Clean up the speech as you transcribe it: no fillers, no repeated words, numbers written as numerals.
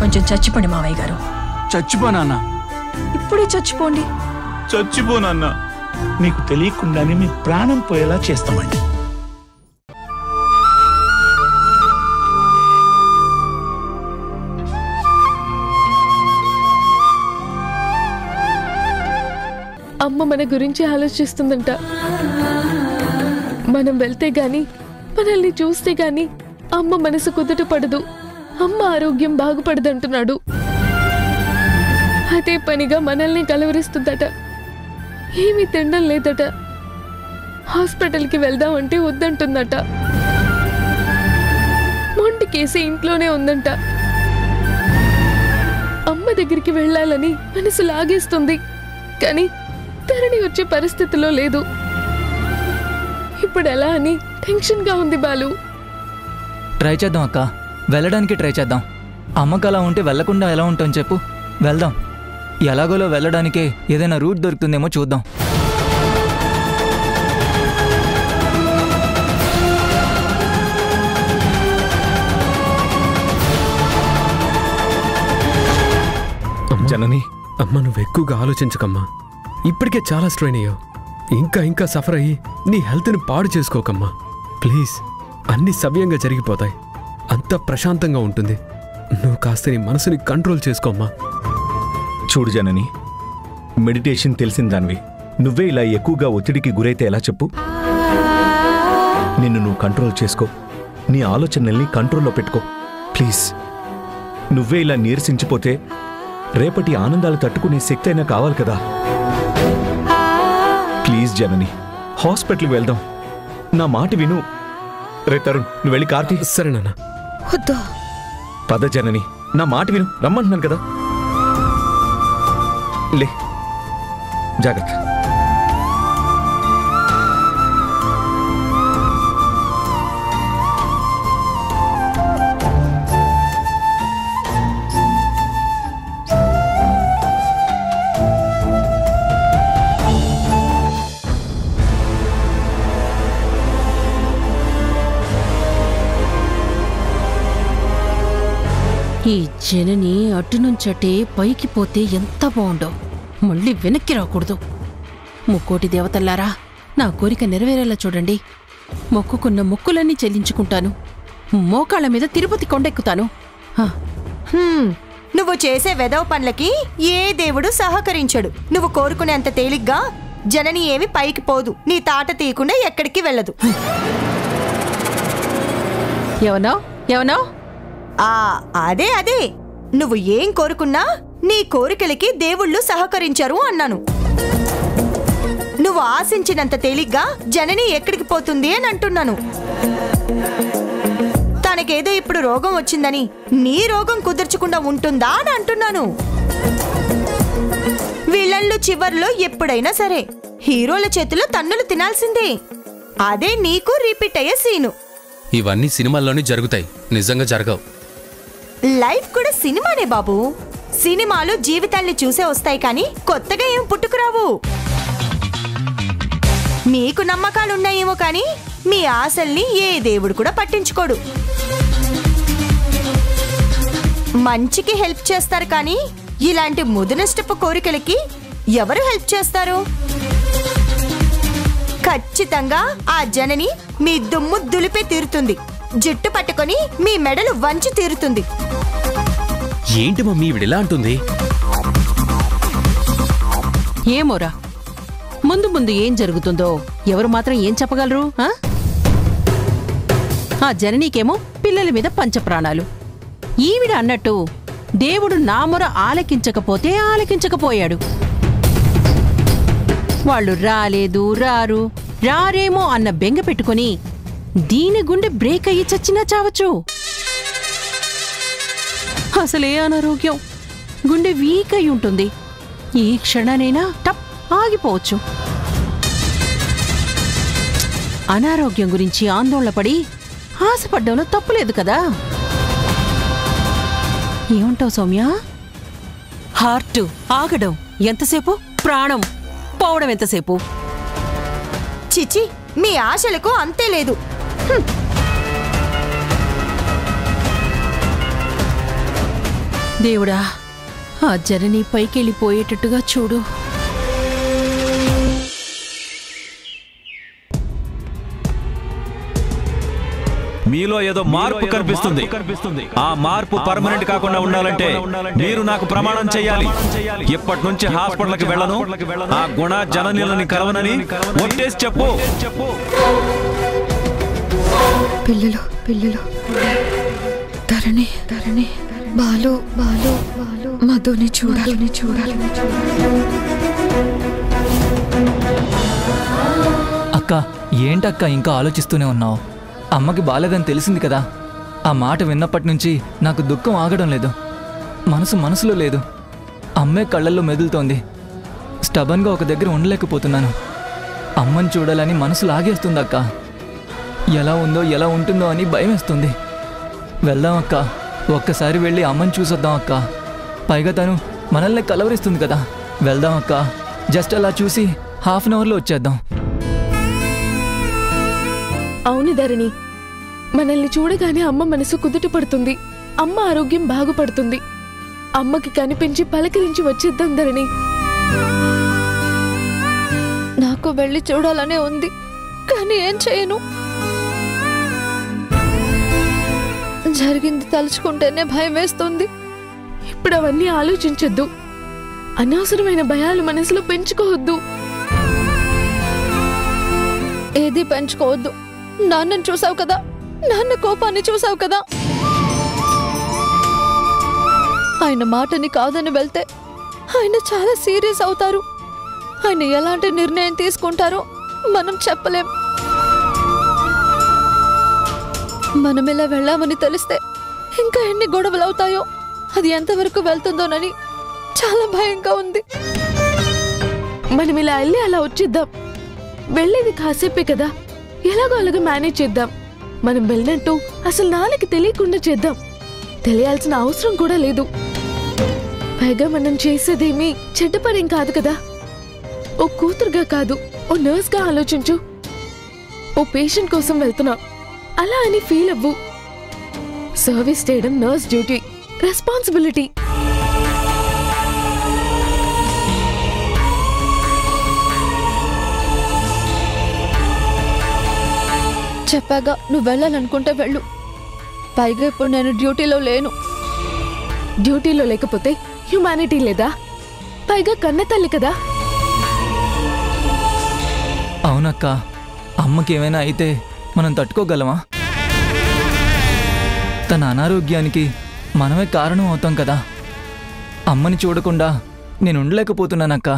కొంచెం చచ్చిపోండి మావయ్య గారు. చచ్చిపోనా? ఇప్పుడే చచ్చిపోండి. చచ్చిపోనా? మీకు తెలియకుండానే మీ ప్రాణం పోయేలా చేస్తామండి. అమ్మ మన గురించి ఆలోచిస్తుందంట. మనం వెళ్తే గాని, మనల్ని చూస్తే గాని అమ్మ మనసు కుదుట పడదు, అమ్మ ఆరోగ్యం బాగుపడదంటున్నాడు. అదే పనిగా మనల్ని కలవరిస్తుందట. ఏమీ తినడం లేదట. హాస్పిటల్కి వెళ్దామంటే వద్దంటుందట. మొండికేసి ఇంట్లోనే ఉందంట. అమ్మ దగ్గరికి వెళ్ళాలని మనసు లాగేస్తుంది, కానీ ధరణి వచ్చే పరిస్థితిలో లేదు. ఇప్పుడు ఎలా అని టెన్షన్ గా ఉంది బాలు. ట్రై చేద్దాం అక్క, వెళ్ళడానికి ట్రై చేద్దాం. అమ్మకు అలా ఉంటే వెళ్లకుండా ఎలా ఉంటాం చెప్పు? వెళ్దాం. ఎలాగోలో వెళ్ళడానికే ఏదైనా రూట్ దొరుకుతుందేమో చూద్దాం. జనని, అమ్మ నువ్వు ఎక్కువగా ఆలోచించకమ్మా. ఇప్పటికే చాలా స్ట్రెయిన్ అయ్యావు. ఇంకా సఫర్ అయ్యి నీ హెల్త్ని పాడు చేసుకోకమ్మా ప్లీజ్. అన్ని సవ్యంగా జరిగిపోతాయి, అంతా ప్రశాంతంగా ఉంటుంది. నువ్వు కాస్త నీ మనసుని కంట్రోల్ చేసుకోమ్మా. చూడు జనని, మెడిటేషన్ తెలిసిన దానివి. నువ్వే ఇలా ఎక్కువగా ఒత్తిడికి గురైతే ఎలా చెప్పు? నిన్ను నువ్వు కంట్రోల్ చేసుకో. నీ ఆలోచనల్ని కంట్రోల్లో పెట్టుకో ప్లీజ్. నువ్వే ఇలా నీరసించిపోతే రేపటి ఆనందాలు తట్టుకునే శక్తి అయినా కావాలి కదా. ప్లీజ్ జనని, హాస్పిటల్కి వెళ్దాం. నా మాట విను. రే తరుణ్, నువ్వు వెళ్ళి కార్తీ. సరే నాన్న. వద్దు. పద జనని, నా మాట విను, రమ్మంటున్నాను కదా. లే, జాగ్రత్త. ఈ జనని అటునుంచటే పైకి పోతే ఎంత బాగుండో. మళ్ళీ వెనక్కి రాకూడదు. ముక్కోటి దేవతల్లారా, నా కోరిక నెరవేరేలా చూడండి. మొక్కుకున్న మొక్కులన్నీ చెల్లించుకుంటాను. మోకాళ్ళ మీద తిరుపతి కొండెక్కుతాను. నువ్వు చేసే వెదవ పనులకి ఏ దేవుడు సహకరించడు. నువ్వు కోరుకునేంత తేలిగ్గా జనని ఏమి పైకి పోదు. నీ తాట తీయకుండా ఎక్కడికి వెళ్ళదు. ఎవనో అదే నువ్వు ఏం కోరుకున్నా నీ కోరికలకి దేవుళ్ళు సహకరించరు అన్నాను. నువ్వు ఆశించినంత తేలిగ్గా జనని ఎక్కడికి పోతుంది అని అంటున్నాను. తనకేదో ఇప్పుడు రోగం వచ్చిందని నీ రోగం కుదుర్చకుండా ఉంటుందా అని అంటున్నాను. వీళ్ళల్లో చివర్లో ఎప్పుడైనా సరే హీరోల చేతిలో తన్నులు తినాల్సిందే. అదే నీకు రిపీట్ అయ్యే సీను. ఇవన్నీ సినిమాల్లోనే జరుగుతాయి, నిజంగా జరగవు. లైఫ్ కూడా సినిమానే బాబు. సినిమాలు జీవితాల్ని చూసే వస్తాయి, కానీ కొత్తగా ఏం పుట్టుకురావు. మీకు నమ్మకాలున్నాయేమో కానీ మీ ఆశల్ని ఏ దేవుడు కూడా పట్టించుకోడు. మంచికి హెల్ప్ చేస్తారు, కానీ ఇలాంటి ముదునష్టపు కోరికలకి ఎవరు హెల్ప్ చేస్తారు? ఖచ్చితంగా ఆ జనని మీ దుమ్ము దులిపే తీరుతుంది. జుట్టు పట్టుకొని మీ మెడలు వంచి తీరుతుంది. ఏంటి మమ్మీ విడిలా అంటుంది? ఏమోరా, ముందు ఏం జరుగుతుందో ఎవరు మాత్రం ఏం చెప్పగలరు? ఆ జననీకేమో పిల్లల మీద పంచప్రాణాలు. ఈవిడ అన్నట్టు దేవుడు నా మొర ఆలకించకపోతే ఆలకించకపోయాడు. వాళ్ళు రారేమో అన్న బెంగ పెట్టుకుని దీని గుండె బ్రేక్ అయ్యి చచ్చినా చావచ్చు. అసలే అనారోగ్యం, గుండె వీక్ అయి ఉంటుంది. ఈ క్షణనైనా టప్ ఆగిపోవచ్చు. అనారోగ్యం గురించి ఆందోళన పడి ఆశపడ్డంలో తప్పులేదు కదా. ఏమంటావు సౌమ్య? హార్ట్ ఆగడం ఎంతసేపు, ప్రాణం పోవడం ఎంతసేపు? చిచి, మీ ఆశలకు అంతే లేదు. దేవుడా, ఆ జనని పైకెళ్ళిపోయేటట్టుగా చూడు. మీలో ఏదో మార్పు కనిపిస్తుంది. ఆ మార్పు పర్మనెంట్ కాకుండా ఉండాలంటే మీరు నాకు ప్రమాణం చేయాలి. ఇప్పటి నుంచి హాస్పిటల్కి వెళ్ళను, ఆ గుణ జననీలని కలవనని ఒట్టేసి చెప్పు. పిల్లలు పిల్లలు ధరణి ధరణి బాలు బాలు బాలు మధుని చూడాలి చూడాలి. అక్క ఏంటక్క ఇంకా ఆలోచిస్తూనే ఉన్నావు? అమ్మకి బాలేదని తెలిసింది కదా. ఆ మాట విన్నప్పటి నుంచి నాకు దుఃఖం ఆగడం లేదు. మనసులో లేదు. అమ్మే కళ్ళల్లో మెదులుతోంది. స్టబన్గా ఒక దగ్గర ఉండలేకపోతున్నాను. అమ్మని చూడాలని మనసు లాగేస్తుంది అక్క. ఎలా ఉందో ఎలా ఉంటుందో అని భయమేస్తుంది. వెళ్దాం అక్క, ఒక్కసారి వెళ్ళి అమ్మని చూసొద్దాం అక్క. పైగా తను మనల్ని కలవరిస్తుంది కదా. వెళ్దాం అక్క, జస్ట్ అలా చూసి హాఫ్ అన్ అవర్లో వచ్చేద్దాం. అవును ధరణి, మనల్ని చూడగానే అమ్మ మనసు కుదుట పడుతుంది. అమ్మ ఆరోగ్యం బాగుపడుతుంది. అమ్మకి కనిపించి పలకరించి వచ్చేద్దాం ధరణి. నాకు వెళ్ళి చూడాలనే ఉంది, కానీ ఏం చేయను. జరిగింది తలుచుకుంటేనే భయం వేస్తుంది. ఇప్పుడు అవన్నీ ఆలోచించొద్దు. అనవసరమైన భయాలు మనసులో పెంచుకోవద్దు. ఏది పెంచుకోవద్దు. నాన్నని చూసావు కదా, నాన్న కోపాన్ని చూసావు కదా. ఆయన మాటని కాదని వెళ్తే ఆయన చాలా సీరియస్ అవుతారు. ఆయన ఎలాంటి నిర్ణయం తీసుకుంటారో మనం చెప్పలేం. మనం ఇలా వెళ్ళామని తెలిస్తే ఇంకా ఎన్ని గొడవలు అవుతాయో, అది ఎంతవరకు వెళ్తుందోనని చాలా భయంగా ఉంది. మనం ఇలా వెళ్ళి అలా వచ్చేద్దాం. వెళ్ళేది కాసేపే కదా, ఎలాగో అలాగో మేనేజ్ చేద్దాం. మనం వెళ్ళినట్టు అసలు నాన్నకి తెలియకుండా చేద్దాం. తెలియాల్సిన అవసరం కూడా లేదు. పైగా మనం చేసేదేమీ చెడ్డ పనేం కాదు కదా. ఓ కూతురుగా కాదు, ఓ నర్స్గా ఆలోచించు. ఓ పేషెంట్ కోసం వెళ్తున్నా అలా అని ఫీల్ అవ్వు. సర్వీస్ చేయడం నర్స్ డ్యూటీ, రెస్పాన్సిబిలిటీ. చెప్పాగా, నువ్వు వెళ్ళాలనుకుంటే వెళ్ళు. పైగా ఇప్పుడు నేను డ్యూటీలో లేను. డ్యూటీలో లేకపోతే హ్యుమానిటీ లేదా? పైగా కన్న తల్లి కదా. అవునక్క, అమ్మకి ఏమైనా అయితే మనం తట్టుకోగలమా? తన అనారోగ్యానికి మనమే కారణం అవుతాం కదా. అమ్మని చూడకుండా నేను ఉండలేకపోతున్నానక్క.